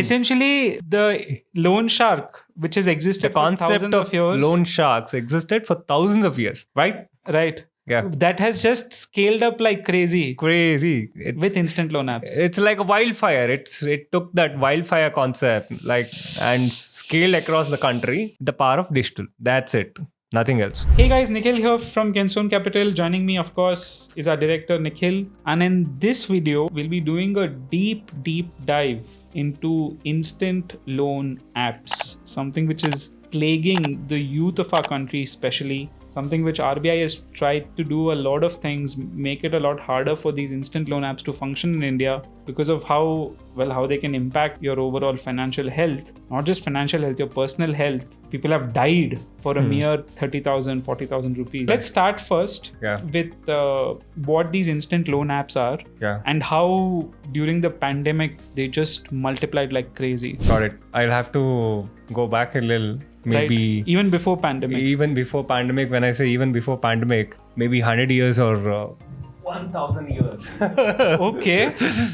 Essentially, the loan shark, which has existed the for concept thousands of of years. loan sharks existed for thousands of years, right? Right. Yeah. That has just scaled up like crazy Crazy. with instant loan apps. It's like a wildfire. It took that wildfire concept and scaled across the country. The power of digital. That's it. Nothing else. Hey guys, Nikhil here from Kenstone Capital. Joining me, of course, is our director Nikhil. And in this video, we'll be doing a deep dive into instant loan apps. Something which is plaguing the youth of our country, especially. Something which RBI has tried to do a lot of things, make it a lot harder for these instant loan apps to function in India because of how they can impact your overall financial health. Not just financial health, your personal health. People have died for a mere 30,000, 40,000 rupees. Let's start first with what these instant loan apps are and how during the pandemic they just multiplied like crazy. Got it. I'll have to go back a little. Maybe right. Even before pandemic. When I say even before pandemic, maybe 100 years or 1,000 years. Okay.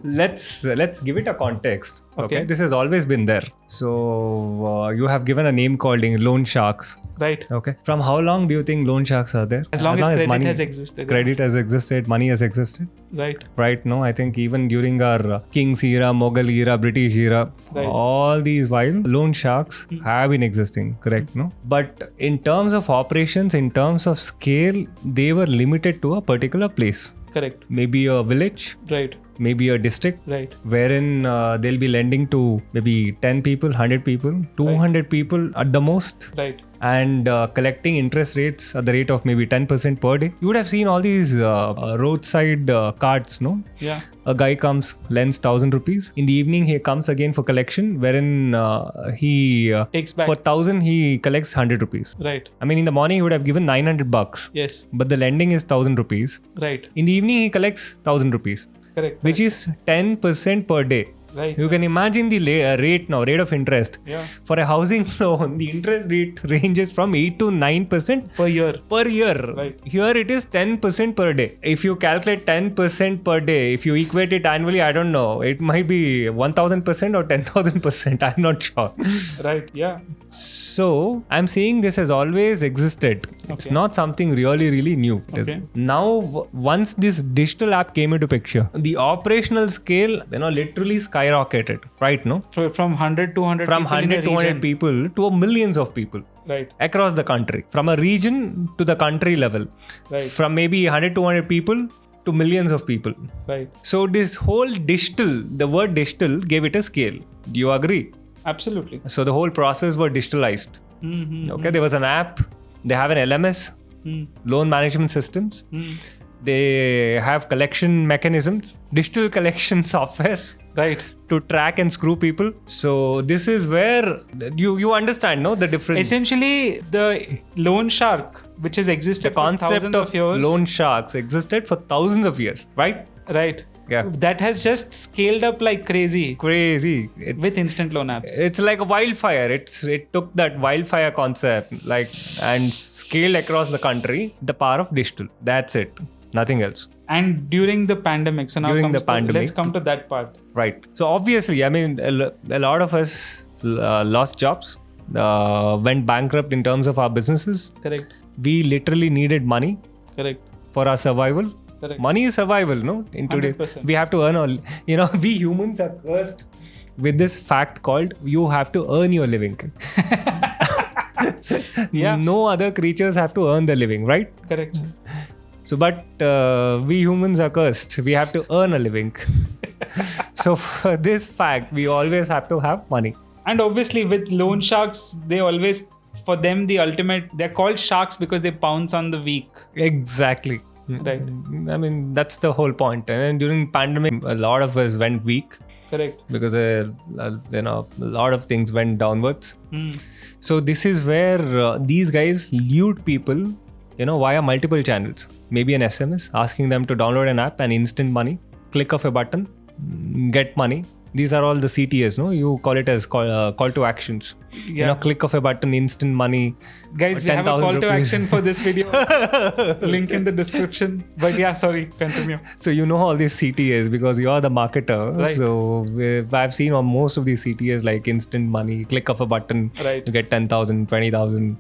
Let's give it a context. Okay. This has always been there. So you have given a name called loan sharks. Right. Okay. From how long do you think loan sharks are there? As long as credit has existed. Credit has existed, money has existed. Right. Right. No, I think even during our King's era, Mughal era, British era, all these while loan sharks have been existing. Correct. No. But in terms of operations, in terms of scale, they were limited to a particular place. Correct. Maybe a village. Right. Maybe a district. Right. Wherein they'll be lending to maybe 10 people, 100 people, 200 people at the most. Right. And collecting interest rates at the rate of maybe 10% per day. You would have seen all these roadside cards, no? Yeah. A guy comes, lends 1,000 rupees. In the evening, he comes again for collection, wherein he takes back. For 1,000, he collects 100 rupees. Right. I mean, in the morning, he would have given 900 bucks. Yes. But the lending is 1,000 rupees. Right. In the evening, he collects 1,000 rupees. Correct. Which is 10% per day. Right. You can imagine the rate of interest. Yeah. For a housing loan, the interest rate ranges from 8 to 9% per year. Right. Here it is 10% per day. If you calculate 10% per day, if you equate it annually, I don't know. It might be 1,000% or 10,000%. I'm not sure. Right. Yeah. So I'm saying this has always existed. It's not something really new. Okay. Now, once this digital app came into picture, the operational scale, literally skyrocketed. Right? No. From 100 to 100. From 100 to 100 people to millions of people. Right. Across the country. From a region to the country level. Right. From maybe 100 to 100 people to millions of people. Right. So this whole digital, the word digital gave it a scale. Do you agree? Absolutely. So the whole process was digitalized. Okay, there was an app. They have an LMS, loan management systems. They have collection mechanisms, digital collection softwares. Right. To track and screw people. So this is where you understand, no, the difference. Essentially, the loan shark, which has existed for thousands of years. Loan sharks existed for thousands of years, right? Right. Yeah. That has just scaled up like crazy. With instant loan apps. It's like a wildfire. It took that wildfire concept and scaled across the country. The power of digital. That's it. Nothing else. And during the pandemic. So now let's come to that part. Right. So obviously, I mean, a lot of us lost jobs, went bankrupt in terms of our businesses. Correct. We literally needed money. Correct. For our survival. Correct. Money is survival, no? In today, 100%. we have to earn we humans are cursed with this fact called you have to earn your living. Yeah. No other creatures have to earn the living, right? Correct. So, but we humans are cursed. We have to earn a living. So, for this fact, we always have to have money. And obviously, with loan sharks, for them, they're called sharks because they pounce on the weak. Exactly. Right. I mean, that's the whole point. And during pandemic, a lot of us went weak. Correct. Because a lot of things went downwards. So this is where these guys lured people, via multiple channels. Maybe an SMS asking them to download an app and instant money. Click of a button, get money. These are all the CTAs, no? You call it as call to actions. You know, click of a button, instant money. Guys, we have a call to rupees. action for this video. Link in the description. But yeah, sorry, continue. So you know all these CTAs because you're the marketer. Right. So I've seen on most of these CTAs like instant money, click of a button, Right. you get 10,000, 20,000.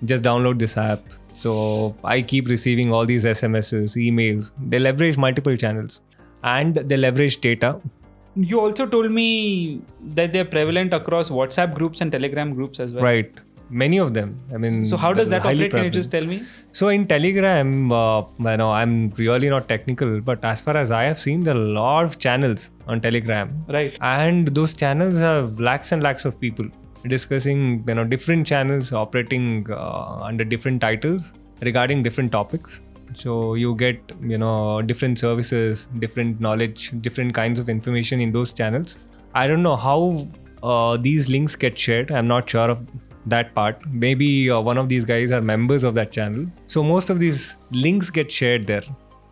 Just download this app. So I keep receiving all these SMSs, emails. They leverage multiple channels and they leverage data. You also told me that they're prevalent across WhatsApp groups and Telegram groups as well. Right. Many of them. I mean, So how does that highly operate? Can you prevalent. just tell me? So in Telegram, I'm really not technical, but as far as I have seen, there are a lot of channels on Telegram. Right. And those channels have lakhs and lakhs of people discussing, different channels operating under different titles regarding different topics. So you get, different services, different knowledge, different kinds of information in those channels. I don't know how these links get shared. I'm not sure of that part. Maybe one of these guys are members of that channel. So most of these links get shared there.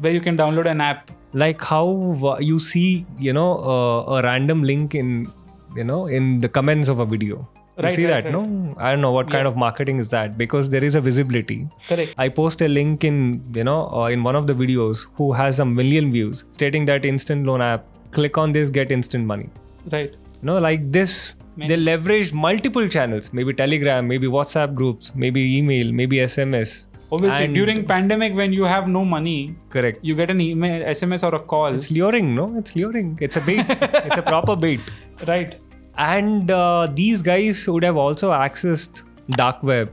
Where you can download an app. Like how you see, a random link in the comments of a video. You Right, see right, that, right. no? I don't know what kind of marketing is that, because there is a visibility. Correct. I post a link in, in one of the videos who has 1 million views stating that instant loan app, click on this, get instant money. Right. Like this, they leverage multiple channels, maybe Telegram, maybe WhatsApp groups, maybe email, maybe SMS. Obviously, And- during pandemic when you have no money, Correct. you get an email, SMS or a call. It's luring, no? It's luring. It's a bait. It's a proper bait. Right. And these guys would have also accessed dark web,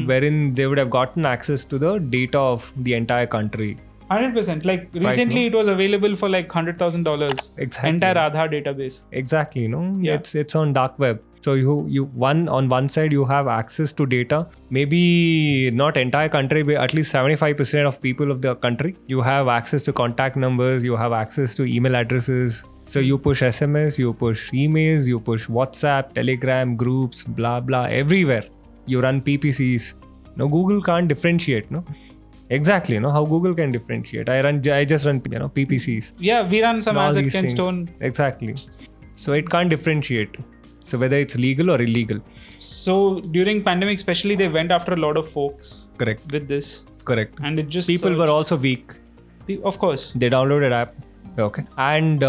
wherein they would have gotten access to the data of the entire country. 100%. Like recently it was available for like $100,000. Exactly. Entire Aadhaar database. Exactly, no? Yeah. It's on dark web. So on one side you have access to data, maybe not entire country, but at least 75% of people of the country. You have access to contact numbers, you have access to email addresses. So you push SMS, you push emails, you push WhatsApp, Telegram, groups, blah blah, everywhere. You run PPCs. No, Google can't differentiate, no? Exactly, how Google can differentiate. I just run, PPCs. Yeah, we run some All ads at these things. Kenstone. Exactly. So it can't differentiate. So whether it's legal or illegal. So during pandemic especially, they went after a lot of folks Correct. with this. Correct. And it just People were also weak. Of course. They downloaded app. Okay. And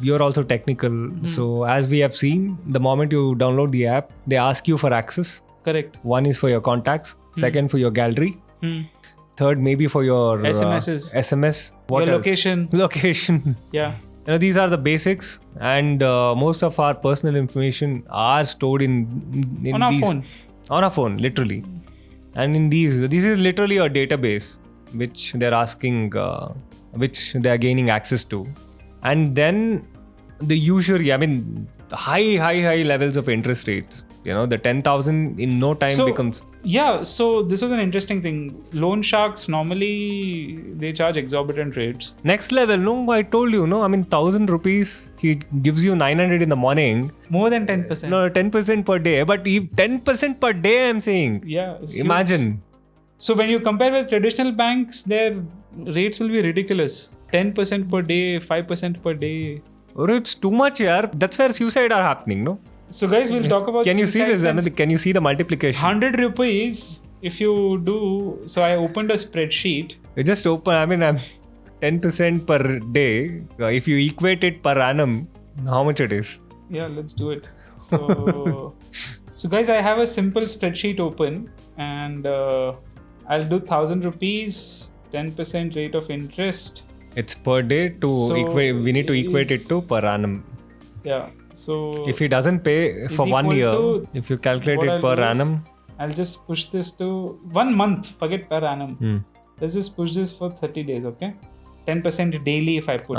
you're also technical. So as we have seen, the moment you download the app, they ask you for access. Correct. One is for your contacts. Second for your gallery. Hmm. Third maybe for your SMSs. SMS. What Your else? location. Location. Yeah. These are the basics, and most of our personal information are stored in On our these, phone. On our phone, literally. And in this is literally a database which they're asking, which they are gaining access to, and then the usual, high levels of interest rates. The 10,000 in no time becomes. Yeah, so this was an interesting thing. Loan sharks normally they charge exorbitant rates. Next level, no, I told you, no, 1,000 rupees, he gives you 900 in the morning. More than 10%. No, 10% per day, but 10% per day, I'm saying. Yeah. it's huge. Imagine. So when you compare with traditional banks, their rates will be ridiculous. 10% per day, 5% per day. Or it's too much, yaar. That's where suicide are happening, no? So guys, we'll talk about Can you see suicides this? and Can you see the multiplication? 100 rupees if you do. So I opened a spreadsheet. You just open, I'm 10% per day. If you equate it per annum, how much it is? Yeah, let's do it. So, so guys, I have a simple spreadsheet open and I'll do 1,000 rupees, 10% rate of interest. It's per day to So equate. We need to it equate is- it to per annum. Yeah. So If he doesn't pay for 1 equal year, to if you calculate what it I'll per do is annum, I'll just push this to 1 month. Forget per annum. Let's just push this for 30 days, okay? 10% daily if I put.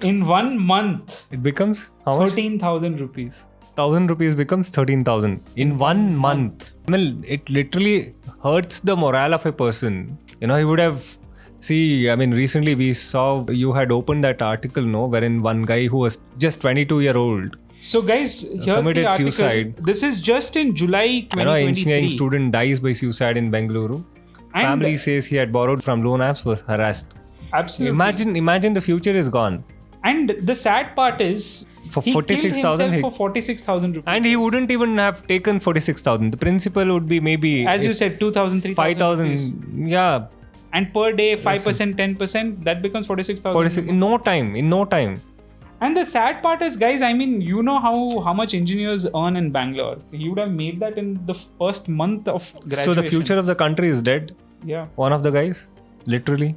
In 1 month, it becomes how much? 13,000 rupees. 1,000 rupees becomes 13,000 in 1 month. It literally hurts the morale of a person. He would have. See, recently we saw you had opened that article, no, wherein one guy who was just 22-year-old So guys, here's committed the article. suicide. This is just in July 2023. Engineering student dies by suicide in Bengaluru. And- Family says he had borrowed from loan apps, was harassed. Absolutely. Imagine the future is gone. And the sad part is, For He 46,000, killed himself for 46,000 rupees. and he wouldn't even have taken 46,000. The principal would be maybe, as you said, 2,000, 3,000 rupees. 5,000. Yeah, And per day, 5%, 10%, that becomes 46,000. 46 in no time. In no time. And the sad part is, guys, I mean, you know how much engineers earn in Bangalore. He would have made that in the first month of graduation. So the future of the country is dead. Yeah. One of the guys, literally.